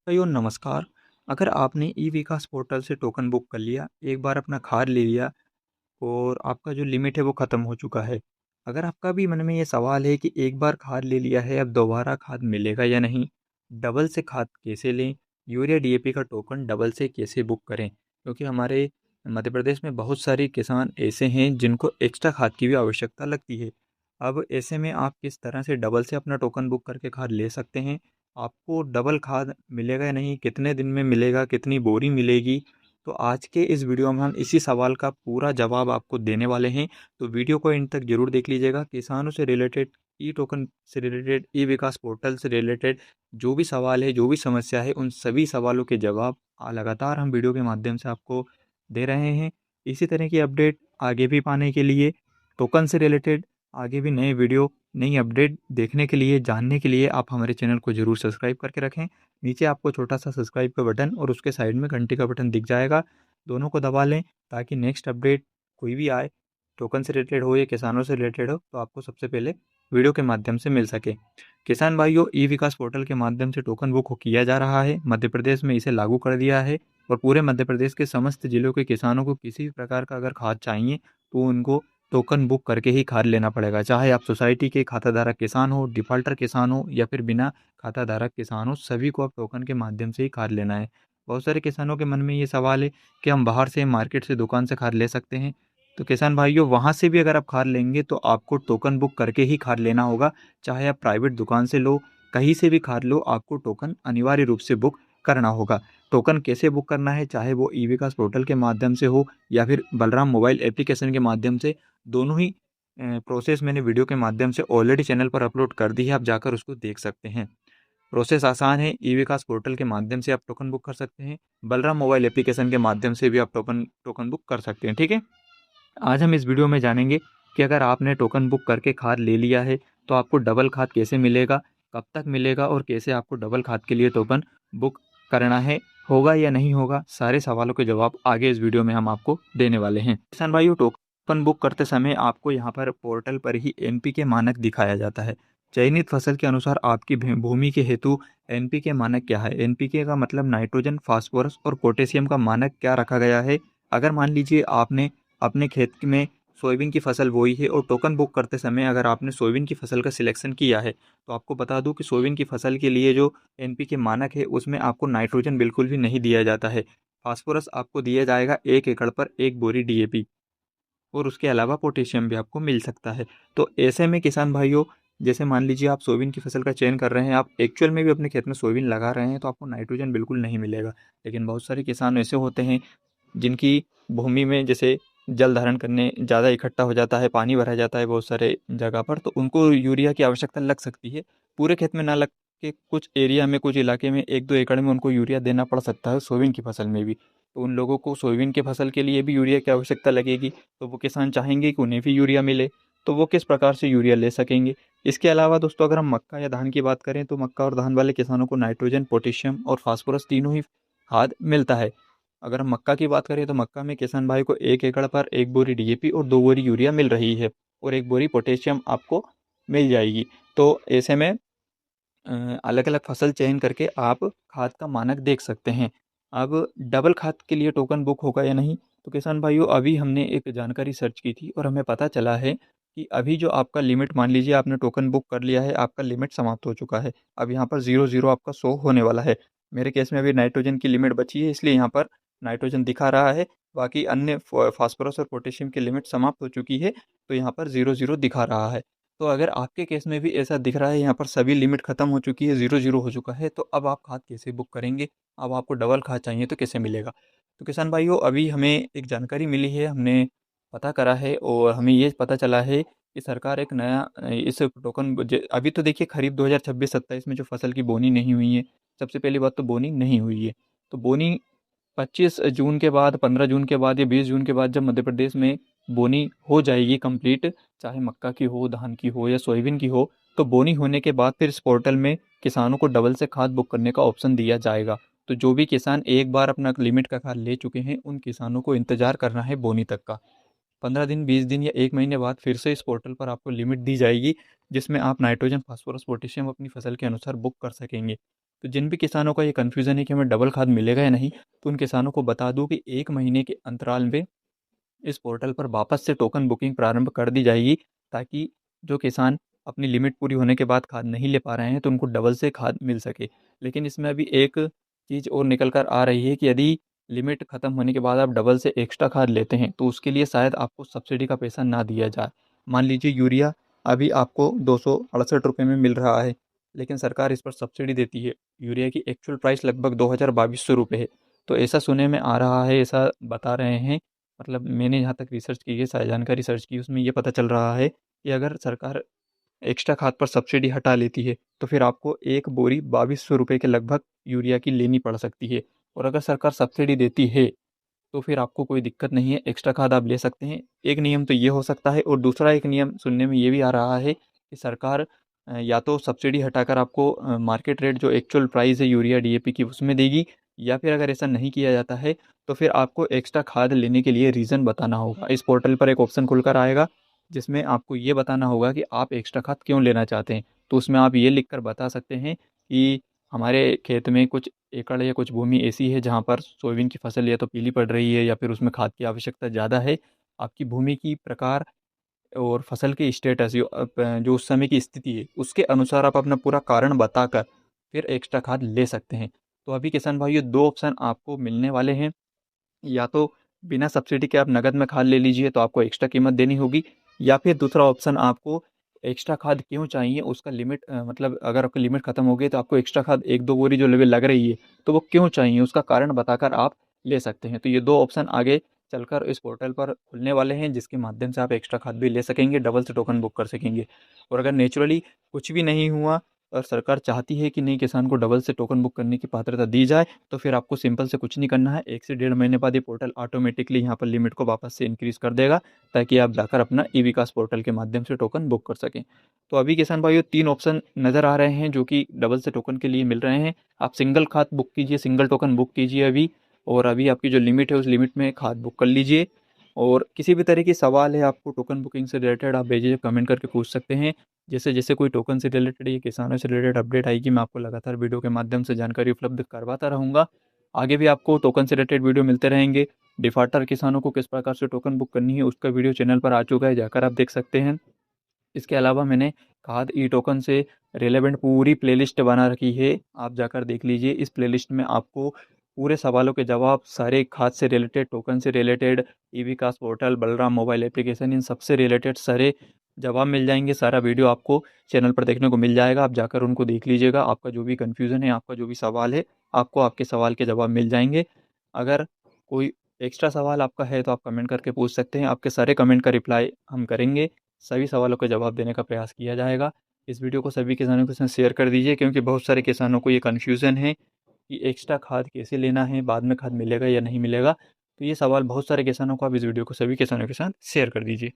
भाइयों नमस्कार। अगर आपने ई विकास पोर्टल से टोकन बुक कर लिया, एक बार अपना खाद ले लिया और आपका जो लिमिट है वो ख़त्म हो चुका है। अगर आपका भी मन में ये सवाल है कि एक बार खाद ले लिया है, अब दोबारा खाद मिलेगा या नहीं? डबल से खाद कैसे लें? यूरिया डीएपी का टोकन डबल से कैसे बुक करें? क्योंकि हमारे मध्य प्रदेश में बहुत सारे किसान ऐसे हैं जिनको एक्स्ट्रा खाद की भी आवश्यकता लगती है। अब ऐसे में आप किस तरह से डबल से अपना टोकन बुक करके खाद ले सकते हैं? आपको डबल खाद मिलेगा या नहीं? कितने दिन में मिलेगा? कितनी बोरी मिलेगी? तो आज के इस वीडियो में हम इसी सवाल का पूरा जवाब आपको देने वाले हैं। तो वीडियो को एंड तक जरूर देख लीजिएगा। किसानों से रिलेटेड, ई टोकन से रिलेटेड, ई विकास पोर्टल से रिलेटेड जो भी सवाल है, जो भी समस्या है, उन सभी सवालों के जवाब लगातार हम वीडियो के माध्यम से आपको दे रहे हैं। इसी तरह की अपडेट आगे भी पाने के लिए, टोकन से रिलेटेड आगे भी नए वीडियो, नई अपडेट देखने के लिए, जानने के लिए आप हमारे चैनल को ज़रूर सब्सक्राइब करके रखें। नीचे आपको छोटा सा सब्सक्राइब का बटन और उसके साइड में घंटी का बटन दिख जाएगा। दोनों को दबा लें ताकि नेक्स्ट अपडेट कोई भी आए, टोकन से रिलेटेड हो या किसानों से रिलेटेड हो, तो आपको सबसे पहले वीडियो के माध्यम से मिल सके। किसान भाइयों, ई विकास पोर्टल के माध्यम से टोकन बुक किया जा रहा है। मध्य प्रदेश में इसे लागू कर दिया है और पूरे मध्य प्रदेश के समस्त जिलों के किसानों को किसी भी प्रकार का अगर खाद चाहिए तो उनको टोकन बुक करके ही खाद लेना पड़ेगा। चाहे आप सोसाइटी के खाताधारक किसान हो, डिफाल्टर किसान हो या फिर बिना खाताधारक किसान हो, सभी को अब टोकन के माध्यम से ही खाद लेना है। बहुत सारे किसानों के मन में ये सवाल है कि हम बाहर से, मार्केट से, दुकान से खाद ले सकते हैं। तो किसान भाइयों, वहाँ से भी अगर आप खाद लेंगे तो आपको टोकन बुक करके ही खाद लेना होगा। चाहे आप प्राइवेट दुकान से लो, कहीं से भी खाद लो, आपको टोकन अनिवार्य रूप से बुक करना होगा। टोकन कैसे बुक करना है, चाहे वो ई विकास पोर्टल के माध्यम से हो या फिर बलराम मोबाइल एप्लीकेशन के माध्यम से, दोनों ही प्रोसेस मैंने वीडियो के माध्यम से ऑलरेडी चैनल पर अपलोड कर दी है। आप जाकर उसको देख सकते हैं। प्रोसेस आसान है। ई विकास पोर्टल के माध्यम से आप टोकन बुक कर सकते हैं। बलराम मोबाइल एप्लीकेशन के माध्यम से भी आप टोकन टोकन बुक कर सकते हैं। ठीक है। आज हम इस वीडियो में जानेंगे कि अगर आपने टोकन बुक करके खाद ले लिया है तो आपको डबल खाद कैसे मिलेगा, कब तक मिलेगा और कैसे आपको डबल खाद के लिए टोकन बुक करना है, होगा या नहीं होगा। सारे सवालों के जवाब आगे इस वीडियो में हम आपको देने वाले हैं। किसान भाइयों, टोकन बुक करते समय आपको यहाँ पर पोर्टल पर ही एनपीके मानक दिखाया जाता है। चयनित फसल के अनुसार आपकी भूमि के हेतु एनपीके मानक क्या है? एनपीके का मतलब नाइट्रोजन, फास्फोरस और पोटेशियम का मानक क्या रखा गया है? अगर मान लीजिए आपने अपने खेत में सोयाबीन की फसल बोई है और टोकन बुक करते समय अगर आपने सोयाबीन की फसल का सिलेक्शन किया है, तो आपको बता दूं कि सोयाबीन की फसल के लिए जो एनपीके मानक है उसमें आपको नाइट्रोजन बिल्कुल भी नहीं दिया जाता है। फास्फोरस आपको दिया जाएगा 1 एकड़ पर 1 बोरी डीएपी, और उसके अलावा पोटेशियम भी आपको मिल सकता है। तो ऐसे में किसान भाइयों, जैसे मान लीजिए आप सोयाबीन की फसल का चयन कर रहे हैं, आप एक्चुअल में भी अपने खेत में सोयाबीन लगा रहे हैं, तो आपको नाइट्रोजन बिल्कुल नहीं मिलेगा। लेकिन बहुत सारे किसान ऐसे होते हैं जिनकी भूमि में जैसे जल धारण करने ज़्यादा इकट्ठा हो जाता है, पानी भरा जाता है बहुत सारे जगह पर, तो उनको यूरिया की आवश्यकता लग सकती है। पूरे खेत में ना लग के कुछ एरिया में, कुछ इलाके में 1-2 एकड़ में उनको यूरिया देना पड़ सकता है सोयाबीन की फसल में भी। तो उन लोगों को सोयाबीन की फसल के लिए भी यूरिया की आवश्यकता लगेगी, तो वो किसान चाहेंगे कि उन्हें भी यूरिया मिले। तो वो किस प्रकार से यूरिया ले सकेंगे? इसके अलावा दोस्तों, अगर हम मक्का या धान की बात करें तो मक्का और धान वाले किसानों को नाइट्रोजन, पोटेशियम और फास्फोरस तीनों ही खाद मिलता है। अगर हम मक्का की बात करें तो मक्का में किसान भाई को 1 एकड़ पर 1 बोरी डीएपी और 2 बोरी यूरिया मिल रही है और 1 बोरी पोटेशियम आपको मिल जाएगी। तो ऐसे में अलग अलग फसल चयन करके आप खाद का मानक देख सकते हैं। अब डबल खाद के लिए टोकन बुक होगा या नहीं, तो किसान भाइयों, अभी हमने एक जानकारी सर्च की थी और हमें पता चला है कि अभी जो आपका लिमिट, मान लीजिए आपने टोकन बुक कर लिया है, आपका लिमिट समाप्त हो चुका है। अब यहाँ पर 0-0 आपका शो होने वाला है। मेरे केस में अभी नाइट्रोजन की लिमिट बची है, इसलिए यहाँ पर नाइट्रोजन दिखा रहा है। बाकी अन्य फास्फोरस और पोटेशियम की लिमिट समाप्त हो चुकी है, तो यहाँ पर 0-0 दिखा रहा है। तो अगर आपके केस में भी ऐसा दिख रहा है, यहाँ पर सभी लिमिट खत्म हो चुकी है, 0-0 हो चुका है, तो अब आप खाद कैसे बुक करेंगे? अब आपको डबल खाद चाहिए तो कैसे मिलेगा? तो किसान भाइयों, अभी हमें एक जानकारी मिली है, हमने पता करा है और हमें ये पता चला है कि सरकार एक नया इस टोकन अभी तो देखिए खरीफ 2026-27 में जो फसल की बोनी नहीं हुई है, सबसे पहली बात तो बोनी नहीं हुई है। तो बोनी 25 जून के बाद, 15 जून के बाद या 20 जून के बाद जब मध्य प्रदेश में बोनी हो जाएगी कंप्लीट, चाहे मक्का की हो, धान की हो या सोयाबीन की हो, तो बोनी होने के बाद फिर इस पोर्टल में किसानों को डबल से खाद बुक करने का ऑप्शन दिया जाएगा। तो जो भी किसान एक बार अपना लिमिट का खाद ले चुके हैं, उन किसानों को इंतजार करना है बोनी तक का। 15 दिन, 20 दिन या 1 महीने बाद फिर से इस पोर्टल पर आपको लिमिट दी जाएगी, जिसमें आप नाइट्रोजन, फास्फोरस, पोटेशियम अपनी फसल के अनुसार बुक कर सकेंगे। तो जिन भी किसानों का ये कन्फ्यूज़न है कि हमें डबल खाद मिलेगा या नहीं, तो उन किसानों को बता दूँ कि 1 महीने के अंतराल में इस पोर्टल पर वापस से टोकन बुकिंग प्रारंभ कर दी जाएगी, ताकि जो किसान अपनी लिमिट पूरी होने के बाद खाद नहीं ले पा रहे हैं, तो उनको डबल से खाद मिल सके। लेकिन इसमें अभी एक चीज़ और निकल कर आ रही है कि यदि लिमिट ख़त्म होने के बाद आप डबल से एक्स्ट्रा खाद लेते हैं, तो उसके लिए शायद आपको सब्सिडी का पैसा ना दिया जाए। मान लीजिए यूरिया अभी आपको 268 रुपये में मिल रहा है, लेकिन सरकार इस पर सब्सिडी देती है। यूरिया की एक्चुअल प्राइस लगभग 2200 रुपये है। तो ऐसा सुनने में आ रहा है, ऐसा बता रहे हैं, मतलब मैंने जहाँ तक रिसर्च की है, सारी जानकारी सर्च की, उसमें ये पता चल रहा है कि अगर सरकार एक्स्ट्रा खाद पर सब्सिडी हटा लेती है, तो फिर आपको एक बोरी 2200 रुपये के लगभग यूरिया की लेनी पड़ सकती है। और अगर सरकार सब्सिडी देती है, तो फिर आपको कोई दिक्कत नहीं है, एक्स्ट्रा खाद आप ले सकते हैं। एक नियम तो ये हो सकता है, और दूसरा एक नियम सुनने में ये भी आ रहा है कि सरकार या तो सब्सिडी हटाकर आपको मार्केट रेट जो एक्चुअल प्राइस है यूरिया डीएपी की उसमें देगी, या फिर अगर ऐसा नहीं किया जाता है, तो फिर आपको एक्स्ट्रा खाद लेने के लिए रीज़न बताना होगा। इस पोर्टल पर एक ऑप्शन खुलकर आएगा, जिसमें आपको ये बताना होगा कि आप एक्स्ट्रा खाद क्यों लेना चाहते हैं। तो उसमें आप ये लिख कर बता सकते हैं कि हमारे खेत में कुछ एकड़ या कुछ भूमि ऐसी है जहाँ पर सोयाबीन की फसल या तो पीली पड़ रही है, या फिर उसमें खाद की आवश्यकता ज़्यादा है। आपकी भूमि की प्रकार और फसल के स्टेटस जो उस समय की स्थिति है, उसके अनुसार आप अपना पूरा कारण बताकर फिर एक्स्ट्रा खाद ले सकते हैं। तो अभी किसान भाइयों, 2 ऑप्शन आपको मिलने वाले हैं। या तो बिना सब्सिडी के आप नकद में खाद ले लीजिए, तो आपको एक्स्ट्रा कीमत देनी होगी, या फिर दूसरा ऑप्शन आपको एक्स्ट्रा खाद क्यों चाहिए उसका लिमिट, मतलब अगर आपकी लिमिट ख़त्म हो गई तो आपको एक्स्ट्रा खाद 1-2 बोरी जो लेवल लग रही है, तो वो क्यों चाहिए उसका कारण बताकर आप ले सकते हैं। तो ये 2 ऑप्शन आगे चलकर इस पोर्टल पर खुलने वाले हैं, जिसके माध्यम से आप एक्स्ट्रा खाद भी ले सकेंगे, डबल से टोकन बुक कर सकेंगे। और अगर नेचुरली कुछ भी नहीं हुआ और सरकार चाहती है कि नहीं, किसान को डबल से टोकन बुक करने की पात्रता दी जाए, तो फिर आपको सिंपल से कुछ नहीं करना है। 1 से डेढ़ महीने बाद ये पोर्टल ऑटोमेटिकली यहाँ पर लिमिट को वापस से इंक्रीज़ कर देगा, ताकि आप जाकर अपना ई विकास पोर्टल के माध्यम से टोकन बुक कर सकें। तो अभी किसान भाइयों, 3 ऑप्शन नज़र आ रहे हैं जो कि डबल से टोकन के लिए मिल रहे हैं। आप सिंगल खाद बुक कीजिए, सिंगल टोकन बुक कीजिए अभी, और अभी आपकी जो लिमिट है उस लिमिट में खाद बुक कर लीजिए। और किसी भी तरह की सवाल है आपको टोकन बुकिंग से रिलेटेड, आप बेझिझक कमेंट करके पूछ सकते हैं। जैसे-जैसे कोई टोकन से रिलेटेड या किसानों से रिलेटेड अपडेट आएगी, मैं आपको लगातार वीडियो के माध्यम से जानकारी उपलब्ध करवाता रहूँगा। आगे भी आपको टोकन से रिलेटेड वीडियो मिलते रहेंगे। डिफ़ॉल्टर किसानों को किस प्रकार से टोकन बुक करनी है, उसका वीडियो चैनल पर आ चुका है, जाकर आप देख सकते हैं। इसके अलावा मैंने खाद ई टोकन से रिलेवेंट पूरी प्लेलिस्ट बना रखी है, आप जाकर देख लीजिए। इस प्लेलिस्ट में आपको पूरे सवालों के जवाब, सारे खाद से रिलेटेड, टोकन से रिलेटेड, ई विकास पोर्टल, बलराम मोबाइल एप्लीकेशन, इन सब से रिलेटेड सारे जवाब मिल जाएंगे। सारा वीडियो आपको चैनल पर देखने को मिल जाएगा, आप जाकर उनको देख लीजिएगा। आपका जो भी कन्फ्यूज़न है, आपका जो भी सवाल है, आपको आपके सवाल के जवाब मिल जाएंगे। अगर कोई एक्स्ट्रा सवाल आपका है, तो आप कमेंट करके पूछ सकते हैं, आपके सारे कमेंट का रिप्लाई हम करेंगे। सभी सवालों का जवाब देने का प्रयास किया जाएगा। इस वीडियो को सभी किसानों के साथ शेयर कर दीजिए, क्योंकि बहुत सारे किसानों को ये कन्फ्यूज़न है कि एक्स्ट्रा खाद कैसे लेना है, बाद में खाद मिलेगा या नहीं मिलेगा। तो ये सवाल बहुत सारे किसानों को, आप इस वीडियो को सभी किसानों के साथ शेयर कर दीजिए।